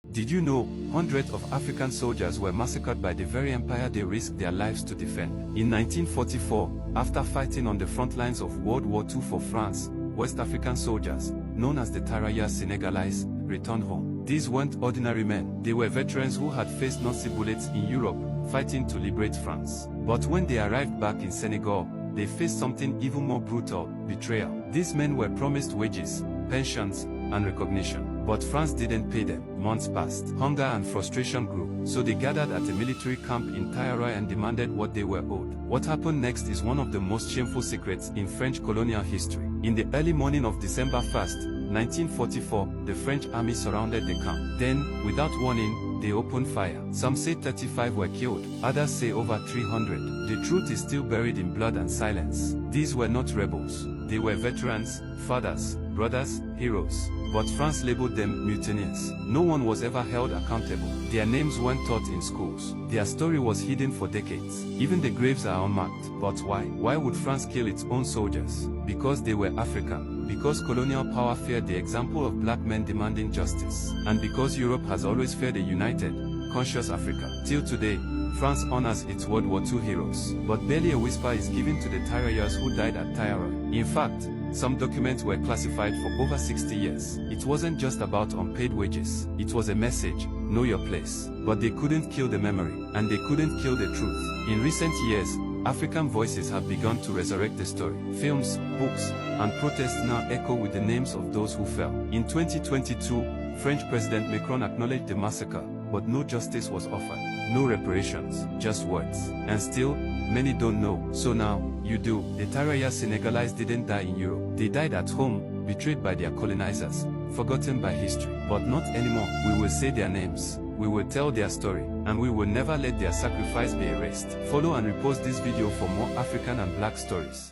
Did you know, hundreds of African soldiers were massacred by the very empire they risked their lives to defend? In 1944, after fighting on the front lines of World War II for France, West African soldiers, known as the Thiaroye Senegalese, returned home. These weren't ordinary men. They were veterans who had faced Nazi bullets in Europe, fighting to liberate France. But when they arrived back in Senegal, they faced something even more brutal: betrayal. These men were promised wages, pensions, and recognition. But France didn't pay them. Months passed. Hunger and frustration grew, so they gathered at a military camp in Thiaroye and demanded what they were owed. What happened next is one of the most shameful secrets in French colonial history. In the early morning of December 1st, 1944, the French army surrounded the camp. Then, without warning, they opened fire. Some say 35 were killed, others say over 300. The truth is still buried in blood and silence. These were not rebels. They were veterans, fathers, brothers, heroes. But France labeled them mutineers. No one was ever held accountable. Their names weren't taught in schools. Their story was hidden for decades. Even the graves are unmarked. But why? Why would France kill its own soldiers? Because they were African. Because colonial power feared the example of black men demanding justice. And because Europe has always feared a united, conscious Africa. Till today, France honors its World War II heroes. But barely a whisper is given to the Thiaroyers who died at Thiaroye. In fact, some documents were classified for over 60 years. It wasn't just about unpaid wages. It was a message: know your place. But they couldn't kill the memory, and they couldn't kill the truth. In recent years, African voices have begun to resurrect the story. Films, books, and protests now echo with the names of those who fell. In 2022, French President Macron acknowledged the massacre, but no justice was offered. No reparations, just words. And still, many don't know. So now, you do. The Thiaroye Senegalese didn't die in Europe. They died at home, betrayed by their colonizers, forgotten by history. But not anymore. We will say their names. We will tell their story, and we will never let their sacrifice be erased. Follow and repost this video for more African and Black stories.